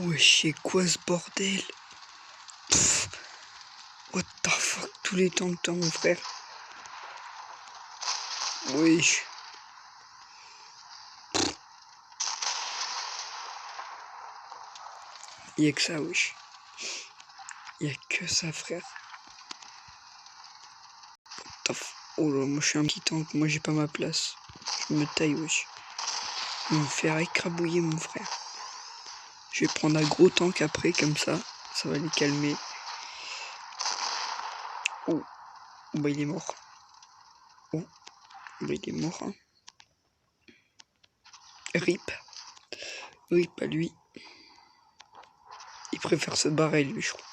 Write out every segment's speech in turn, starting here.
Wesh, c'est quoi ce bordel? Pff, what the fuck, tous les temps que t'as, mon frère. Wesh. Y'a que ça, wesh. Y'a que ça, frère. Oh là, moi je suis un petit tank, moi j'ai pas ma place. Je me taille, wesh. Je vais me faire écrabouiller, mon frère. Je vais prendre un gros tank après, comme ça va les calmer. Oh, bah il est mort. Oh, bah il est mort, hein. RIP. RIP à lui. Il préfère se barrer, lui, je crois.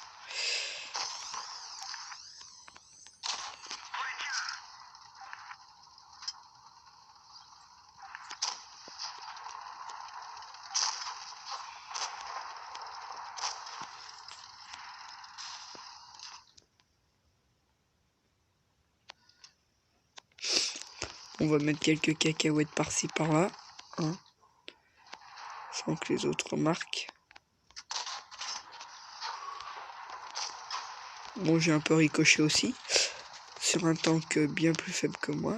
On va mettre quelques cacahuètes par-ci par-là, hein, sans que les autres remarquent. Bon, j'ai un peu ricoché aussi, sur un tank bien plus faible que moi.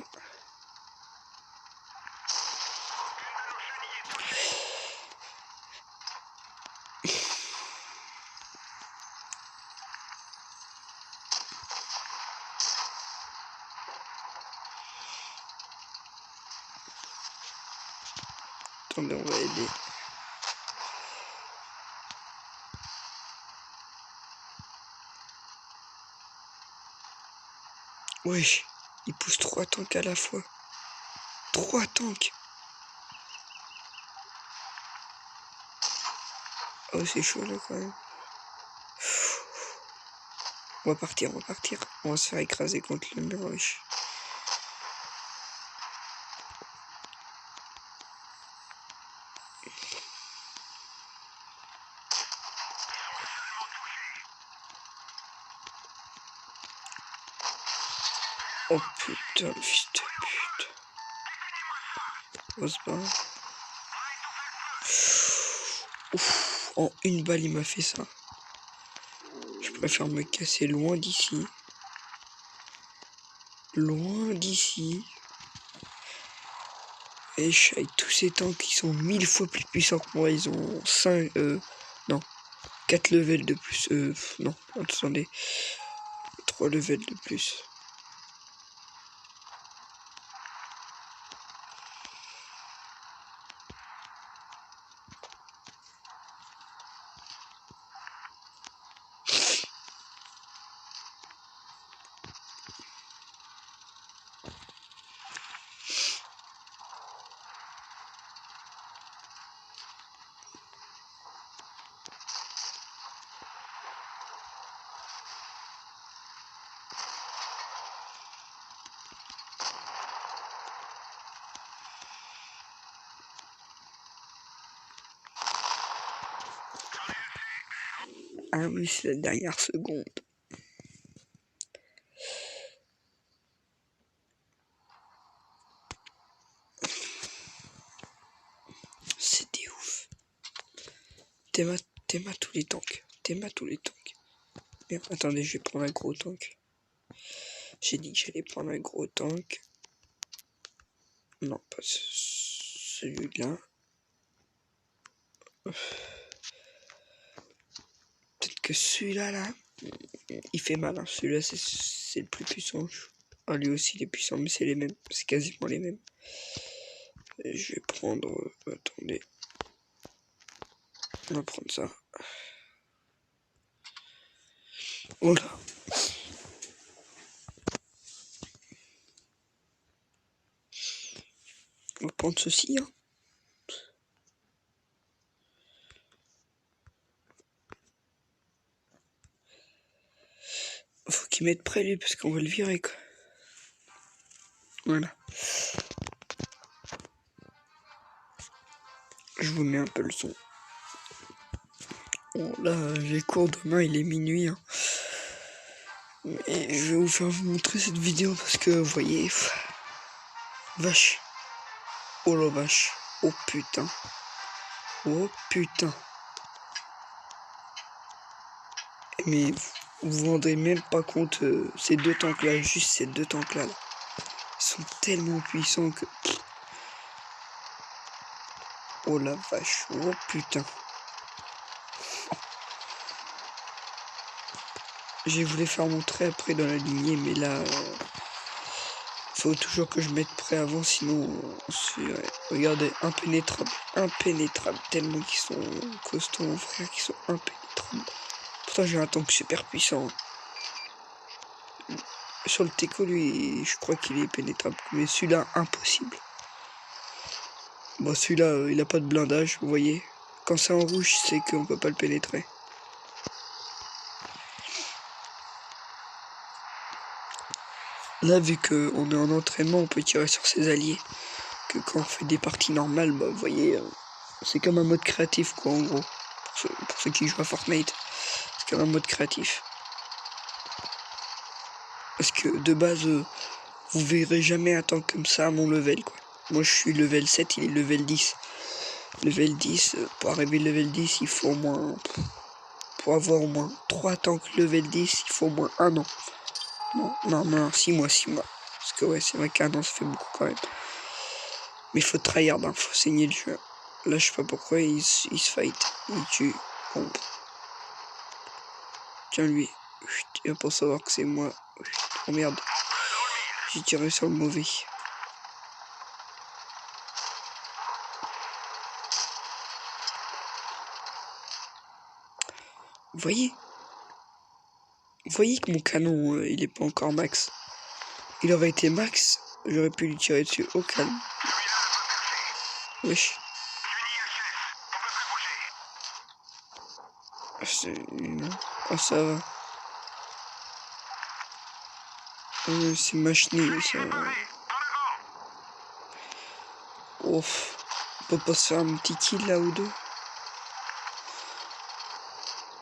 Attendez, on va aider. Wesh, il pousse 3 tanks à la fois. 3 tanks. Oh, c'est chaud là quand même. On va partir, on va partir. On va se faire écraser contre le mur, wesh. Oh putain, le fils de pute. On se barre. Ouf, en une balle il m'a fait ça. Je préfère me casser loin d'ici. Loin d'ici. Et avec tous ces tanks qui sont 1000 fois plus puissants que moi, ils ont 5, non, 4 levels de plus, non, attendez, 3 levels de plus. Ah oui, c'est la dernière seconde. C'était ouf. T'aimes tous les tanks. T'aimes tous les tanks. Merde, attendez, je vais prendre un gros tank. J'ai dit que j'allais prendre un gros tank. Non, pas celui-là. Peut-être que celui-là, là, il fait mal. Hein. Celui-là, c'est le plus puissant. Ah, lui aussi, il est puissant, mais c'est les mêmes. C'est quasiment les mêmes. Et je vais prendre... attendez. On va prendre ça. Voilà. On va prendre ceci. Hein. Faut qu'il mette près lui parce qu'on va le virer quoi. Voilà. Je vous mets un peu le son. Bon là j'ai cours demain, il est minuit. Hein. Mais je vais vous montrer cette vidéo parce que vous voyez. Vache. Oh la vache. Oh putain. Oh putain. Mais vous vous rendrez même pas compte, ces deux tanks là, juste ces deux tanks là, ils sont tellement puissants que... Oh la vache, oh putain. J'ai voulu faire mon trait après dans la lignée, mais là, faut toujours que je mette prêt avant, sinon, regardez, impénétrable, tellement qu'ils sont costauds, mon frère, qui sont impénétrables. Pourtant, j'ai un tank super puissant. Sur le Teco, lui, je crois qu'il est pénétrable, mais celui-là, impossible. Bon, celui-là, il a pas de blindage, vous voyez. Quand c'est en rouge, c'est qu'on peut pas le pénétrer. Là, vu qu'on est en entraînement, on peut tirer sur ses alliés. Que quand on fait des parties normales, bah, vous voyez, c'est comme un mode créatif, quoi, en gros. Pour ceux qui jouent à Fortnite, c'est comme un mode créatif. Parce que de base, vous verrez jamais un tank comme ça à mon level, quoi. Moi, je suis level 7, il est level 10. Level 10, pour arriver level 10, il faut au moins... Pour avoir au moins 3 tanks level 10, il faut au moins 1 an. Non, 6 mois. Parce que ouais, c'est vrai qu'un an, ça fait beaucoup quand même. Mais il faut tryhard, hein, faut saigner le jeu. Là, je sais pas pourquoi, il se fight. Il tue. Bon. Tiens, lui. Il va pas savoir que c'est moi. Oh merde. J'ai tiré sur le mauvais. Vous voyez que mon canon, il est pas encore max. Il aurait été max, j'aurais pu lui tirer dessus au calme. Wesh. Ah, ça va. C'est ma chenille, ça. Ouf. On peut pas se faire un petit kill là ou deux.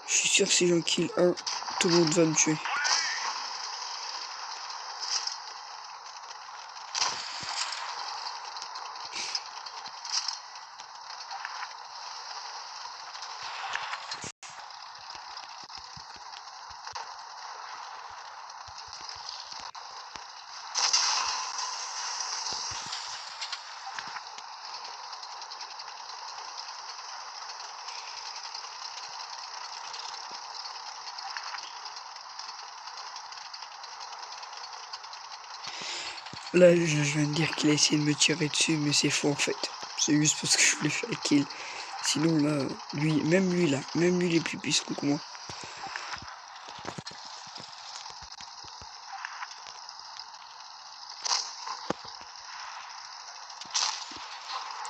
Je suis sûr que si j'en kill un, tout le monde va me tuer. Là, je viens de dire qu'il a essayé de me tirer dessus, mais c'est faux en fait. C'est juste parce que je voulais faire le kill. Sinon là, même lui, il est plus puissant que moi.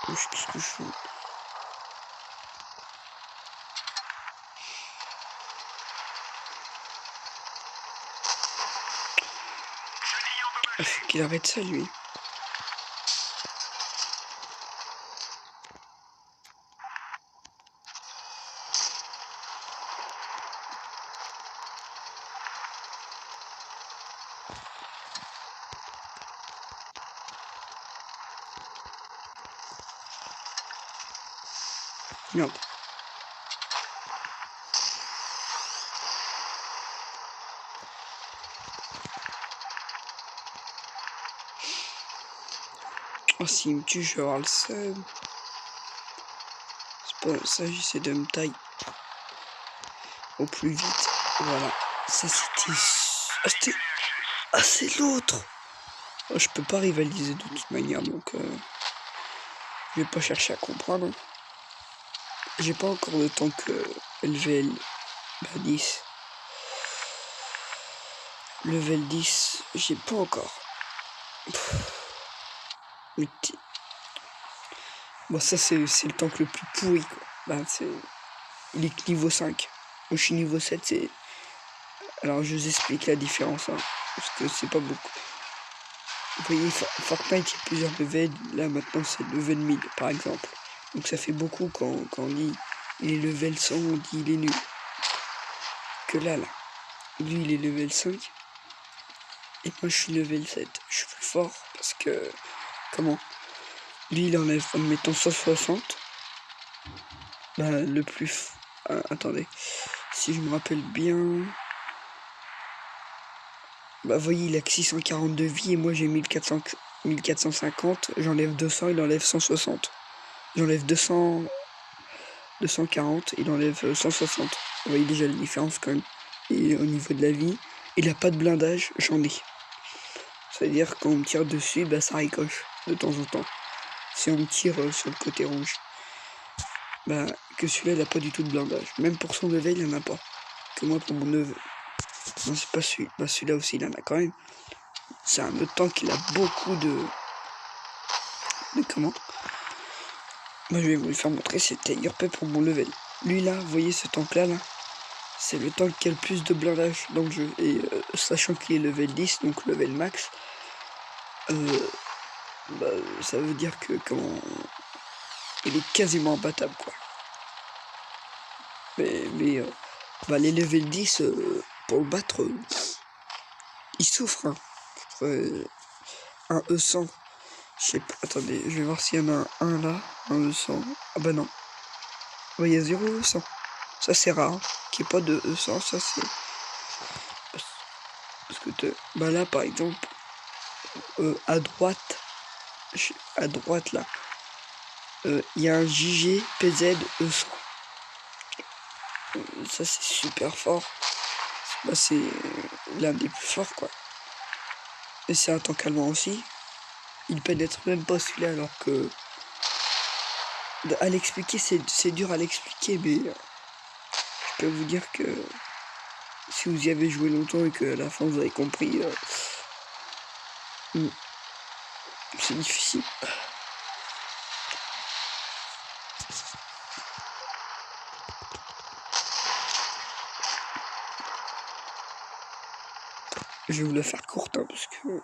Qu'est-ce que je fais ? Il faut qu'il arrête ça, lui. Merde. Oh, s'il me tue, je vais avoir le seum. C'est pas ça, j'essaie de me tailler au plus vite. Voilà. Ça, c'était... Ah, c'est l'autre. Oh, je peux pas rivaliser de toute manière, donc... Je vais pas chercher à comprendre. J'ai pas encore de temps que LVL 10. Level 10, j'ai pas encore. Bon, ça c'est le tank le plus pourri, quoi. Bah, il est niveau 5. Moi je suis niveau 7, c'est... Alors je vous explique la différence, hein, parce que c'est pas beaucoup. Vous voyez, Fortnite, il y a plusieurs levels. Là maintenant c'est level 1000 par exemple. Donc ça fait beaucoup quand on dit il est level 100, on dit il est nul. Que là, lui il est level 5. Et moi je suis level 7. Je suis plus fort parce que... Comment ? Lui il enlève, admettons 160. Bah le plus... attendez. si je me rappelle bien... Bah vous voyez, il a que 642 vies et moi j'ai 1450. J'enlève 200, il enlève 160. J'enlève 240, il enlève 160. Vous voyez déjà la différence quand même. Et au niveau de la vie, il a pas de blindage, j'en ai. C'est-à-dire quand on me tire dessus, bah ça ricoche de temps en temps. Si on me tire sur le côté rouge. Bah que celui-là il a pas du tout de blindage. Même pour son level il en a pas. Que moi pour mon level. Non c'est pas celui. Bah celui-là aussi il en a quand même. C'est un autre tank, il a beaucoup de... Mais comment? Moi je vais vous le faire montrer, c'est Tiger P pour mon level. Lui là, vous voyez ce tank là, c'est le tank qui a le plus de blindage dans le jeu. Et sachant qu'il est level 10, donc level max, bah, ça veut dire que quand il est quasiment imbattable quoi. Mais bah, les level 10 pour le battre, ils souffrent. Hein. Un E100, je sais pas, attendez, je vais voir s'il y en a un là, un E100. Ah bah non. Ouais, il y a 0 E100. Ça c'est rare. Hein. Qu'il n'y ait pas de E100, ça c'est... Parce que bah là par exemple, à droite là, il y a un JG PZ E100. Ça c'est super fort. Bah c'est l'un des plus forts quoi. Et c'est un tank allemand aussi. Il pénètre même pas celui-là alors que... À l'expliquer c'est dur à l'expliquer mais je peux vous dire que si vous y avez joué longtemps et que à la fin vous avez compris, c'est difficile. Je vais vous la faire courte hein, parce que...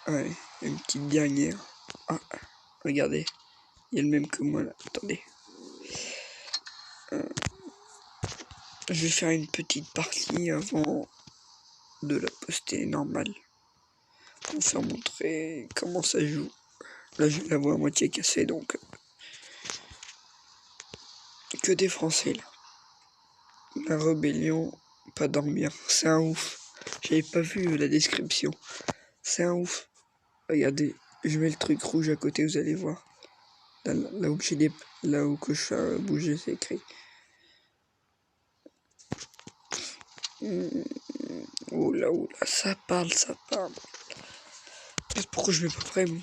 Ouais, une petite dernière. Ah, regardez. Il y a le même que moi là. Attendez. Je vais faire une petite partie avant de la poster normale. Pour vous faire montrer comment ça joue. Là, je la vois à moitié cassée donc. Que des Français là. La rébellion, pas dormir. C'est un ouf. J'avais pas vu la description. C'est un ouf. Regardez, je mets le truc rouge à côté, vous allez voir. Là où j'ai des... Là où que je fais bouger, c'est écrit. Oh là, ça parle, ça parle. Pourquoi je mets pas prêt, moi?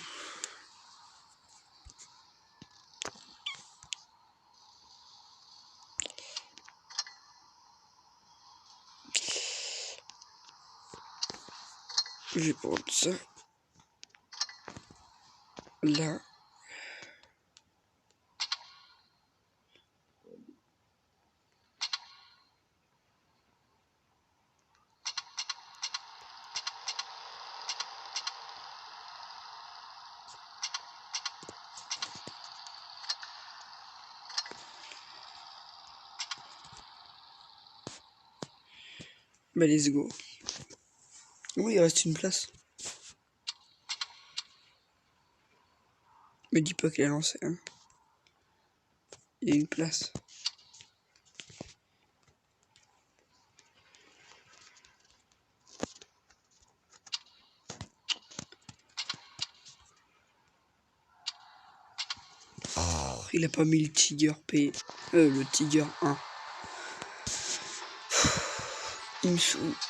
Je vais prendre ça. Là. Bah let's go. Oui, il reste une place. Me dis pas qu'il a lancé, hein. Il y a une place. Oh, il a pas mis le Tiger P. Le Tiger 1.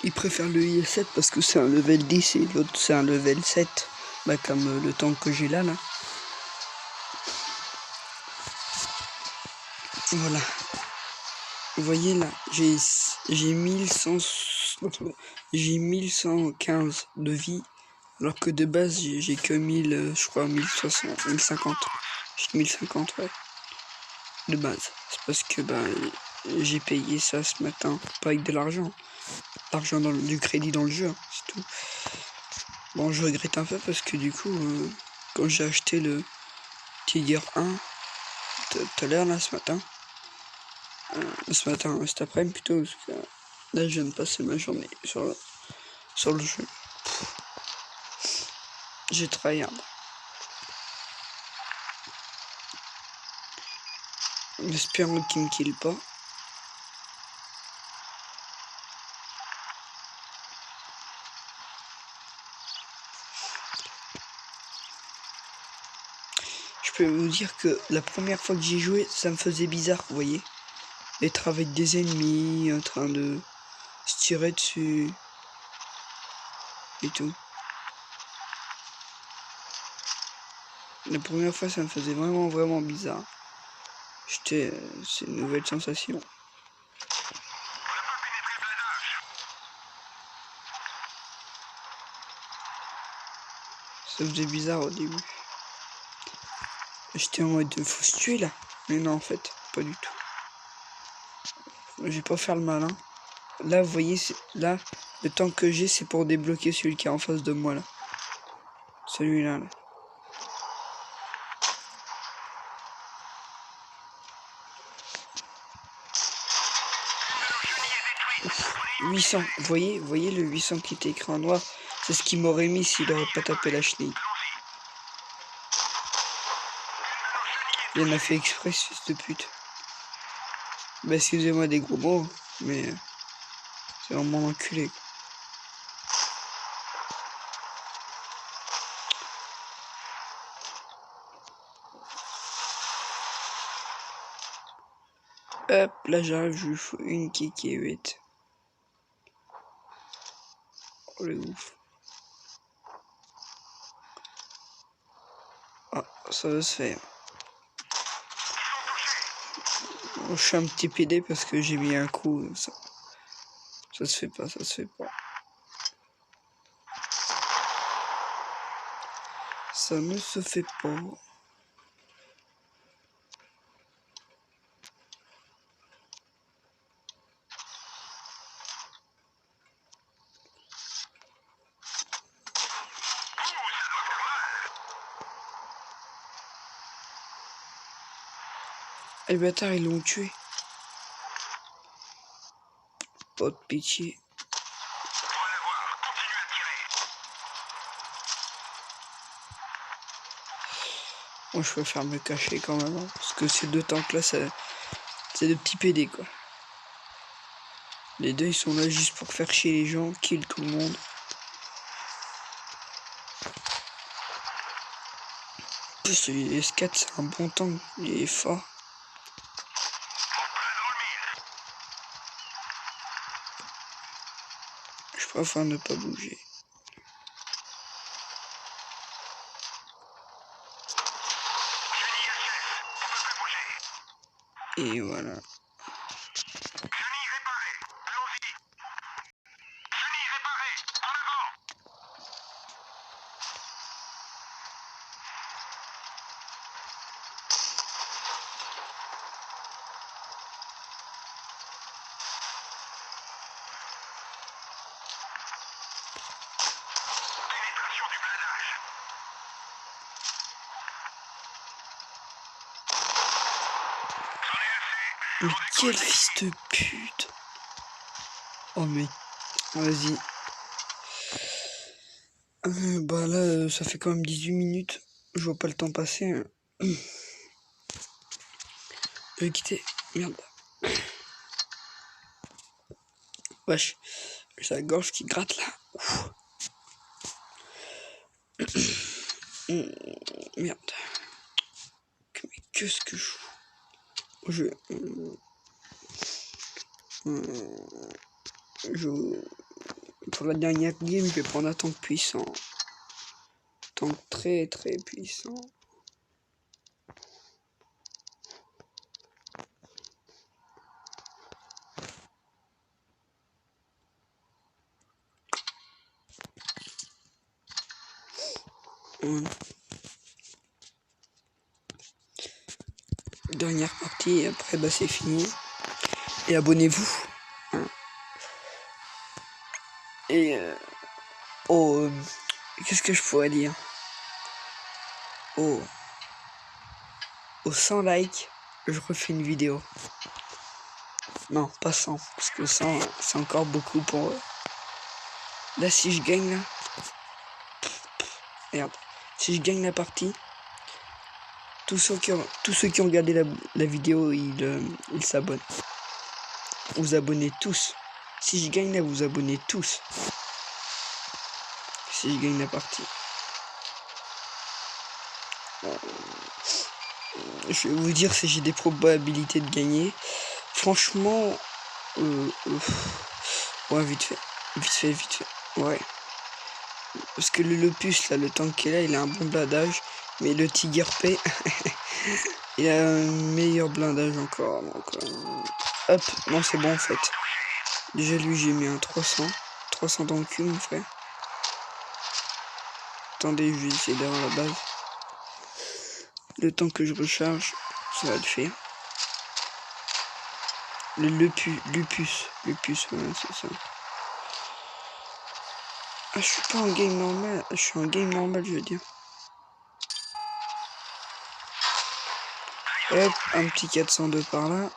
Il préfère le IS-7 parce que c'est un level 10 et l'autre c'est un level 7. Bah comme le tank que j'ai là. Voilà. Vous voyez là, j'ai 1115 de vie. Alors que de base j'ai que 1000, je crois 1060, 1050. J'ai 1050 ouais. De base. C'est parce que j'ai payé ça ce matin. Pas avec de l'argent. L'argent du crédit dans le jeu, hein, c'est tout. Bon je regrette un peu parce que du coup quand j'ai acheté le Tiger 1 tout à l'heure là cet après-midi plutôt parce que là je viens de passer ma journée sur le jeu. J'ai tryhard. En espérant qu'il me kill pas. Je peux vous dire que la première fois que j'ai joué, ça me faisait bizarre, vous voyez. Être avec des ennemis, en train de se tirer dessus. Et tout. La première fois, ça me faisait vraiment bizarre. C'est une nouvelle sensation. Ça faisait bizarre au début. J'étais en mode faut se tuer là. Mais non, en fait, pas du tout. Je vais pas faire le malin. Là, vous voyez, là, le temps que j'ai, c'est pour débloquer celui qui est en face de moi là. Celui-là. Là. 800, vous voyez le 800 qui était écrit en noir, c'est ce qu'il m'aurait mis s'il aurait pas tapé la chenille. Il en a fait exprès, fils de pute. Bah excusez-moi des gros mots, mais c'est vraiment enculé. Hop, là j'arrive, je lui fous une kiki 8. Oh le ouf. Ah, ça va se faire. Je suis un petit PD parce que j'ai mis un coup. Ça se fait pas, ça se fait pas. Ça ne se fait pas. Les bâtards, ils l'ont tué. Pas de pitié. Moi, je préfère me cacher quand même. Hein, parce que ces deux tanks là, c'est des petits PD quoi. Les deux, ils sont là juste pour faire chier les gens, kill tout le monde. En plus, celui S4, c'est un bon tank. Il est fort. Je préfère ne pas bouger. Et voilà. Mais quel fils de pute! Oh mais vas-y. Bah là, ça fait quand même 18 minutes. Je vois pas le temps passer. Hein. Je vais quitter. Merde. Wesh. J'ai la gorge qui gratte là. Merde. Mais qu'est-ce que je fous? Pour la dernière game, je vais prendre un tank puissant. Tank très puissant. Dernière partie, et après bah c'est fini. Et abonnez-vous. Hein. Et qu'est-ce que je pourrais dire? Aux 100 likes, je refais une vidéo. Non, pas 100, parce que 100, c'est encore beaucoup pour eux. Là, si je gagne, là... Merde. Si je gagne la partie, tous ceux qui ont regardé la vidéo, ils s'abonnent. Vous abonnez tous. Si je gagne là, vous abonnez tous. Si je gagne la partie. Je vais vous dire si j'ai des probabilités de gagner. Franchement, ouais, vite fait. Ouais. Parce que le puce, là, le tank qui est là, il a un bon blindage. Mais le Tiger P, il a un meilleur blindage encore. Donc, hop, non, c'est bon en fait. Déjà, lui, j'ai mis un 300. 300 dans le cul, mon frère. Attendez, je vais essayer d'avoir la base. Le temps que je recharge, ça va le faire. Le puce, ouais, c'est ça. Ah, je suis pas en game normal, je suis en game normal, je veux dire. Hop, un petit 402 par là.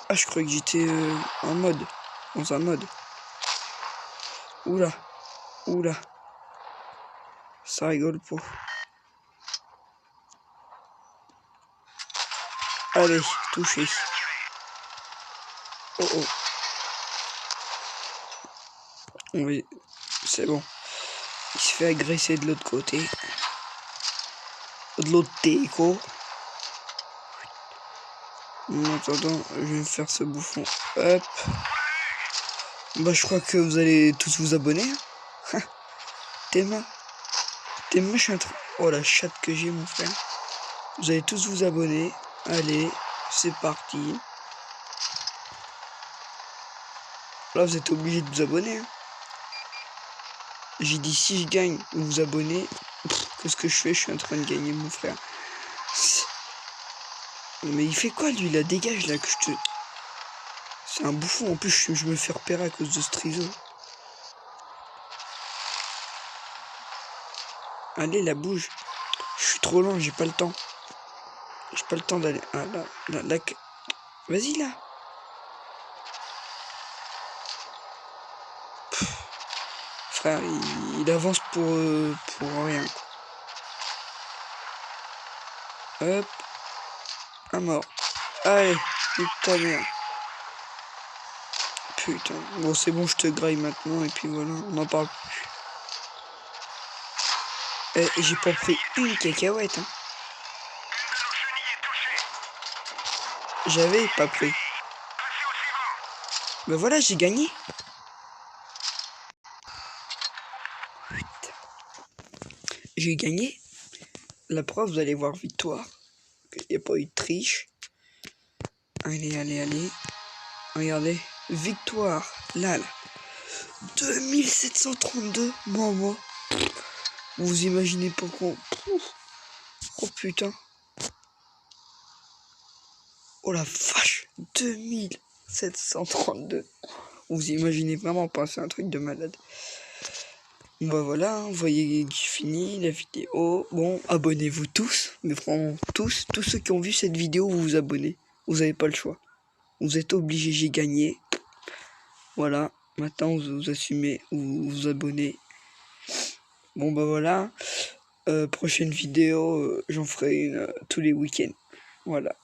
Ah, je croyais que j'étais en mode. Dans un mode. Oula. Ça rigole pas. Allez, touché. Oh. Oui, c'est bon. Il se fait agresser de l'autre côté. De l'autre déco. En attendant, je vais me faire ce bouffon. Hop. Bah, je crois que vous allez tous vous abonner. Hein. Théma, je suis en train... Oh, la chatte que j'ai, mon frère. Vous allez tous vous abonner. Allez, c'est parti. Là, vous êtes obligés de vous abonner. Hein. J'ai dit si je gagne, vous vous abonnez. Qu'est-ce que je fais? Je suis en train de gagner, mon frère. Mais il fait quoi, lui, là? Dégage, là, que je te... C'est un bouffon. En plus, je me fais repérer à cause de ce triso. Allez, la bouge. Je suis trop lent, j'ai pas le temps. J'ai pas le temps d'aller... Ah, là. Vas-y, là. Frère, il avance pour rien, quoi. Hop. À mort. Allez, putain merde. Putain. Bon, c'est bon, je te graille maintenant, et puis voilà, on en parle plus. J'ai pas pris une cacahuète, hein. J'avais pas pris. Ben voilà, j'ai gagné. J'ai gagné. La preuve, vous allez voir victoire. Il n'y a pas eu de triche. Allez. Regardez. Victoire. Là. 2732. Maman. Vous imaginez pourquoi. Oh putain. Oh la vache. 2732. Vous imaginez vraiment pas. C'est un truc de malade. Bah voilà, vous voyez que j'ai fini la vidéo. Bon, abonnez-vous tous, mais vraiment tous ceux qui ont vu cette vidéo, vous vous abonnez. Vous n'avez pas le choix. Vous êtes obligés, j'ai gagné. Voilà, maintenant vous assumez, vous vous abonnez. Bon bah voilà, prochaine vidéo, j'en ferai une tous les week-ends. Voilà.